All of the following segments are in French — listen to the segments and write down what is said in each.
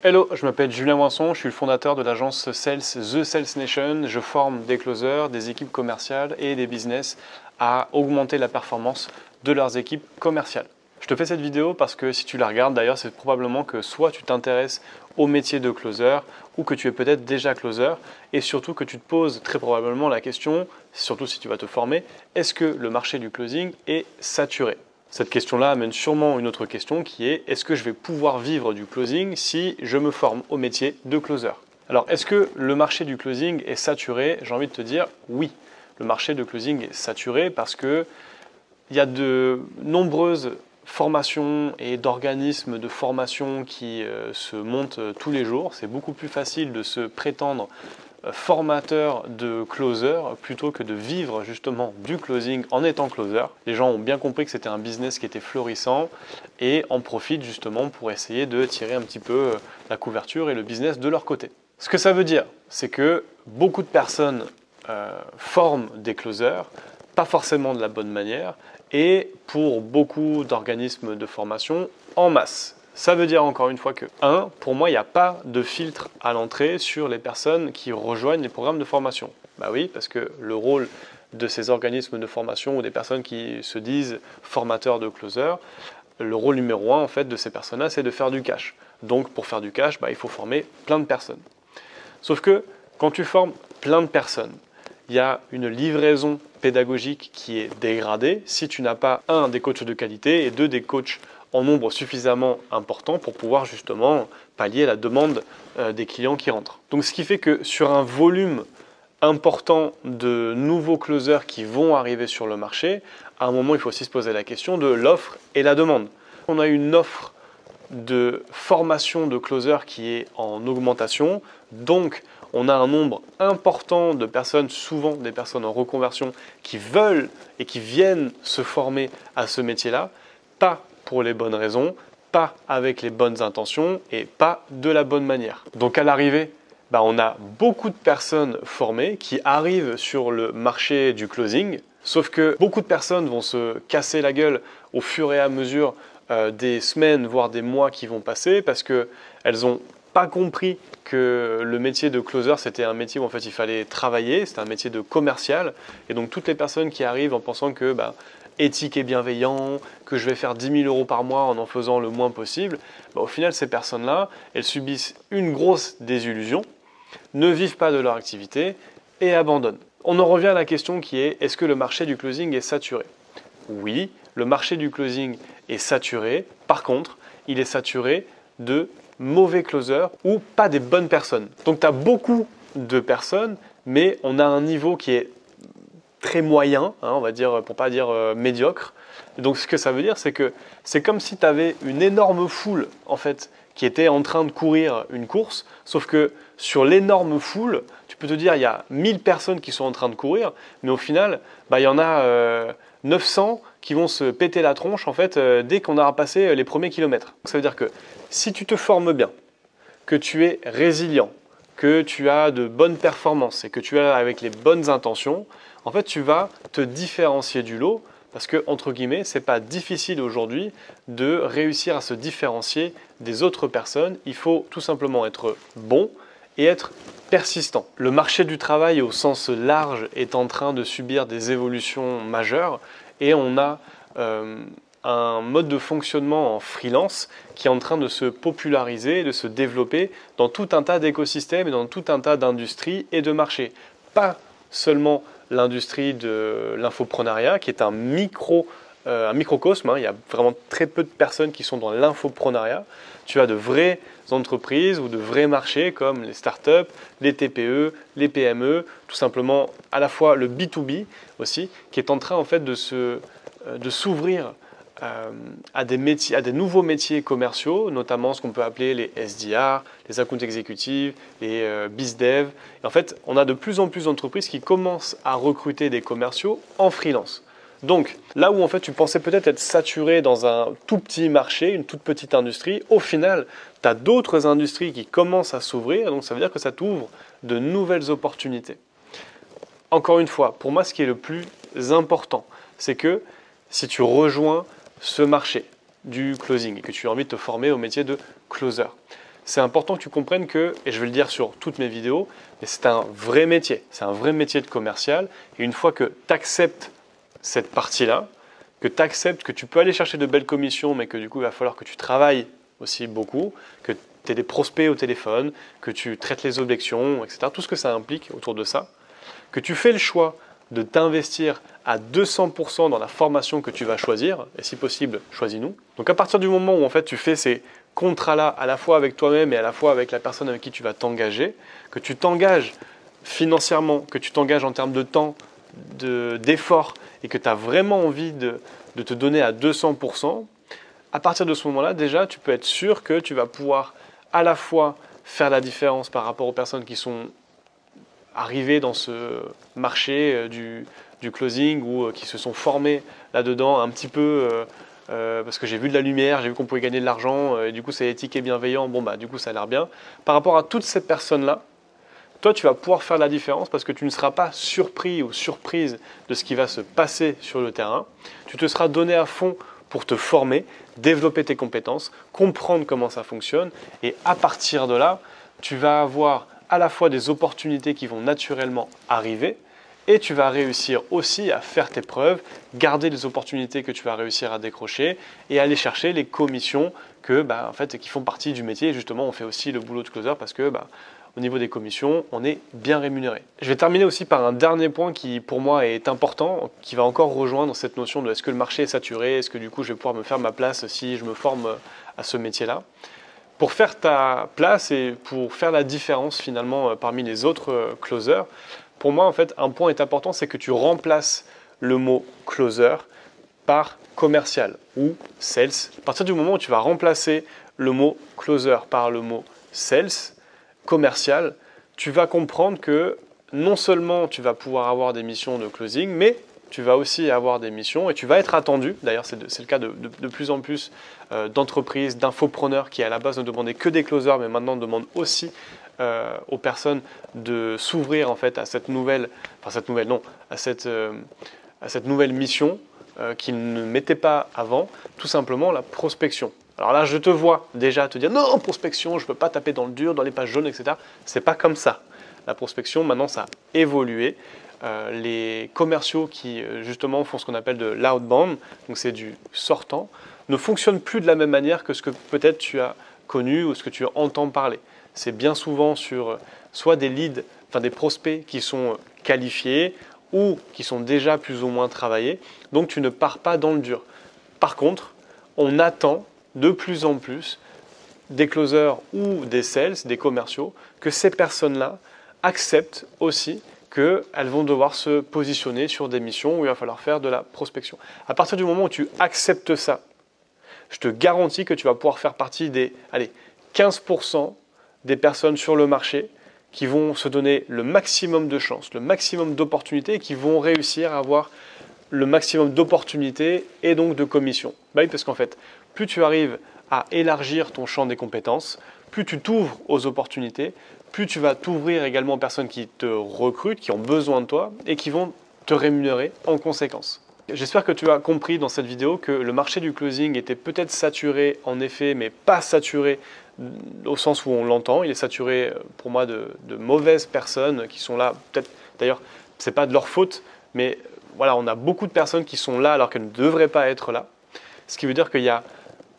Hello, je m'appelle Julien Moinson, je suis le fondateur de l'agence Sales The Sales Nation. Je forme des closers, des équipes commerciales et des business à augmenter la performance de leurs équipes commerciales. Je te fais cette vidéo parce que si tu la regardes d'ailleurs, c'est probablement que soit tu t'intéresses au métier de closer ou que tu es peut-être déjà closer et surtout que tu te poses très probablement la question, surtout si tu vas te former, est-ce que le marché du closing est saturé ? Cette question-là amène sûrement une autre question qui est est-ce que je vais pouvoir vivre du closing si je me forme au métier de closer? Alors, est-ce que le marché du closing est saturé? J'ai envie de te dire oui. Le marché de closing est saturé parce que il y a de nombreuses formations et d'organismes de formation qui se montent tous les jours. C'est beaucoup plus facile de se prétendre formateur de closer plutôt que de vivre justement du closing en étant closer. Les gens ont bien compris que c'était un business qui était florissant et en profitent justement pour essayer de tirer un petit peu la couverture et le business de leur côté. Ce que ça veut dire, c'est que beaucoup de personnes forment des closers, pas forcément de la bonne manière, et pour beaucoup d'organismes de formation en masse. Ça veut dire encore une fois que, pour moi, il n'y a pas de filtre à l'entrée sur les personnes qui rejoignent les programmes de formation. Bah oui, parce que le rôle de ces organismes de formation ou des personnes qui se disent formateurs de closer, le rôle numéro 1 en fait de ces personnes-là, c'est de faire du cash. Donc pour faire du cash, il faut former plein de personnes. Sauf que quand tu formes plein de personnes, il y a une livraison pédagogique qui est dégradée si tu n'as pas, des coachs de qualité et des coachs en nombre suffisamment important pour pouvoir justement pallier la demande des clients qui rentrent. Donc ce qui fait que sur un volume important de nouveaux closers qui vont arriver sur le marché, à un moment il faut aussi se poser la question de l'offre et la demande. On a une offre de formation de closers qui est en augmentation, donc on a un nombre important de personnes, souvent des personnes en reconversion, qui veulent et qui viennent se former à ce métier-là, pas pour les bonnes raisons, pas avec les bonnes intentions et pas de la bonne manière. Donc à l'arrivée, on a beaucoup de personnes formées qui arrivent sur le marché du closing, sauf que beaucoup de personnes vont se casser la gueule au fur et à mesure des semaines, voire des mois qui vont passer parce qu'elles n'ont pas compris que le métier de closer, c'était un métier où en fait il fallait travailler, c'était un métier de commercial. Et donc toutes les personnes qui arrivent en pensant que éthique et bienveillant, que je vais faire 10 000 € par mois en faisant le moins possible, au final ces personnes-là, elles subissent une grosse désillusion, ne vivent pas de leur activité et abandonnent. On en revient à la question qui est, est-ce que le marché du closing est saturé? Oui, le marché du closing est saturé. Par contre, il est saturé de mauvais closers ou pas des bonnes personnes. Donc tu as beaucoup de personnes, mais on a un niveau qui est très moyen, on va dire, pour pas dire médiocre. Et donc ce que ça veut dire, c'est que c'est comme si tu avais une énorme foule en fait qui était en train de courir une course, sauf que sur l'énorme foule, tu peux te dire il y a 1000 personnes qui sont en train de courir, mais au final, il y en a 900 qui vont se péter la tronche en fait dès qu'on aura passé les premiers kilomètres. Ça veut dire que si tu te formes bien, que tu es résilient, que tu as de bonnes performances et que tu es avec les bonnes intentions, en fait, tu vas te différencier du lot parce que, entre guillemets, ce n'est pas difficile aujourd'hui de réussir à se différencier des autres personnes. Il faut tout simplement être bon et être persistant. Le marché du travail au sens large est en train de subir des évolutions majeures et on a un mode de fonctionnement en freelance qui est en train de se populariser, de se développer dans tout un tas d'écosystèmes et dans tout un tas d'industries et de marchés. Pas seulement l'industrie de l'infoprenariat qui est un microcosme, il y a vraiment très peu de personnes qui sont dans l'infoprenariat. Tu as de vraies entreprises ou de vrais marchés comme les startups, les TPE, les PME, tout simplement à la fois le B2B aussi, qui est en train en fait de s'ouvrir à des nouveaux métiers commerciaux, notamment ce qu'on peut appeler les SDR, les account exécutifs, les BizDev. Et en fait, on a de plus en plus d'entreprises qui commencent à recruter des commerciaux en freelance. Donc, là où en fait tu pensais peut-être être saturé dans un tout petit marché, une toute petite industrie, au final, tu as d'autres industries qui commencent à s'ouvrir, donc ça veut dire que ça t'ouvre de nouvelles opportunités. Encore une fois, pour moi, ce qui est le plus important, c'est que si tu rejoins ce marché du closing et que tu as envie de te former au métier de closer, c'est important que tu comprennes que, et je vais le dire sur toutes mes vidéos, mais c'est un vrai métier. C'est un vrai métier de commercial. Et une fois que tu acceptes cette partie-là, que tu acceptes que tu peux aller chercher de belles commissions, mais que du coup, il va falloir que tu travailles aussi beaucoup, que tu aies des prospects au téléphone, que tu traites les objections, etc. Tout ce que ça implique autour de ça, que tu fais le choix de t'investir à 200% dans la formation que tu vas choisir, et si possible, choisis-nous. Donc à partir du moment où en fait tu fais ces contrats-là à la fois avec toi-même et à la fois avec la personne avec qui tu vas t'engager, que tu t'engages financièrement, que tu t'engages en termes de temps, d'effort, et que tu as vraiment envie de te donner à 200%, à partir de ce moment-là, déjà, tu peux être sûr que tu vas pouvoir à la fois faire la différence par rapport aux personnes qui sont arrivés dans ce marché du closing ou qui se sont formés là-dedans un petit peu parce que j'ai vu de la lumière, j'ai vu qu'on pouvait gagner de l'argent et du coup c'est éthique et bienveillant, bon bah du coup ça a l'air bien. Par rapport à toutes ces personnes-là, toi tu vas pouvoir faire la différence parce que tu ne seras pas surpris ou surprise de ce qui va se passer sur le terrain. Tu te seras donné à fond pour te former, développer tes compétences, comprendre comment ça fonctionne et à partir de là, tu vas avoir à la fois des opportunités qui vont naturellement arriver et tu vas réussir aussi à faire tes preuves, garder les opportunités que tu vas réussir à décrocher et aller chercher les commissions qui font partie du métier. Et justement, on fait aussi le boulot de closer parce que au niveau des commissions, on est bien rémunéré. Je vais terminer aussi par un dernier point qui pour moi est important, qui va encore rejoindre cette notion de est-ce que le marché est saturé, est-ce que du coup je vais pouvoir me faire ma place si je me forme à ce métier-là. Pour faire ta place et pour faire la différence finalement parmi les autres closers, pour moi en fait un point est important, c'est que tu remplaces le mot closer par commercial ou sales. À partir du moment où tu vas remplacer le mot closer par le mot sales, commercial, tu vas comprendre que non seulement tu vas pouvoir avoir des missions de closing, mais tu vas aussi avoir des missions et tu vas être attendu. D'ailleurs, c'est le cas de plus en plus d'entreprises, d'infopreneurs qui à la base ne demandaient que des closers, mais maintenant demandent aussi aux personnes de s'ouvrir en fait à cette nouvelle mission qu'ils ne mettaient pas avant, tout simplement la prospection. Alors là, je te vois déjà te dire non, prospection, je ne peux pas taper dans le dur, dans les pages jaunes, etc. C'est pas comme ça. La prospection, maintenant, ça a évolué. Les commerciaux qui justement font ce qu'on appelle de l'outbound, donc c'est du sortant, ne fonctionnent plus de la même manière que ce que peut-être tu as connu ou ce que tu entends parler. C'est bien souvent sur soit des leads, enfin des prospects qui sont qualifiés ou qui sont déjà plus ou moins travaillés, donc tu ne pars pas dans le dur. Par contre, on attend de plus en plus des closers ou des sales, des commerciaux, que ces personnes-là acceptent aussi qu'elles vont devoir se positionner sur des missions où il va falloir faire de la prospection. À partir du moment où tu acceptes ça, je te garantis que tu vas pouvoir faire partie des 15% des personnes sur le marché qui vont se donner le maximum de chances, le maximum d'opportunités et qui vont réussir à avoir le maximum d'opportunités et donc de commissions. Oui, parce qu'en fait, plus tu arrives à élargir ton champ des compétences, plus tu t'ouvres aux opportunités, plus tu vas t'ouvrir également aux personnes qui te recrutent, qui ont besoin de toi et qui vont te rémunérer en conséquence. J'espère que tu as compris dans cette vidéo que le marché du closing était peut-être saturé en effet, mais pas saturé au sens où on l'entend. Il est saturé pour moi de mauvaises personnes qui sont là, peut-être d'ailleurs, ce n'est pas de leur faute, mais voilà, on a beaucoup de personnes qui sont là alors qu'elles ne devraient pas être là. Ce qui veut dire qu'il y a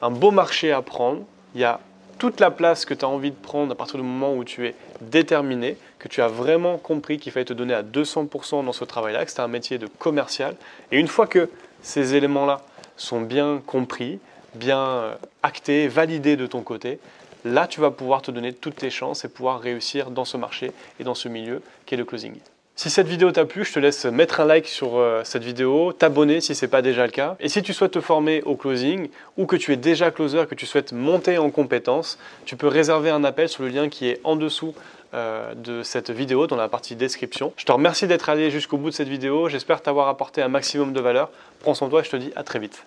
un beau marché à prendre, il y a toute la place que tu as envie de prendre à partir du moment où tu es déterminé, que tu as vraiment compris qu'il fallait te donner à 200% dans ce travail-là, que c'était un métier de commercial. Et une fois que ces éléments-là sont bien compris, bien actés, validés de ton côté, là tu vas pouvoir te donner toutes tes chances et pouvoir réussir dans ce marché et dans ce milieu qu'est le closing. Si cette vidéo t'a plu, je te laisse mettre un like sur cette vidéo, t'abonner si ce n'est pas déjà le cas. Et si tu souhaites te former au closing ou que tu es déjà closer, que tu souhaites monter en compétences, tu peux réserver un appel sur le lien qui est en dessous de cette vidéo dans la partie description. Je te remercie d'être allé jusqu'au bout de cette vidéo. J'espère t'avoir apporté un maximum de valeur. Prends soin de toi et je te dis à très vite.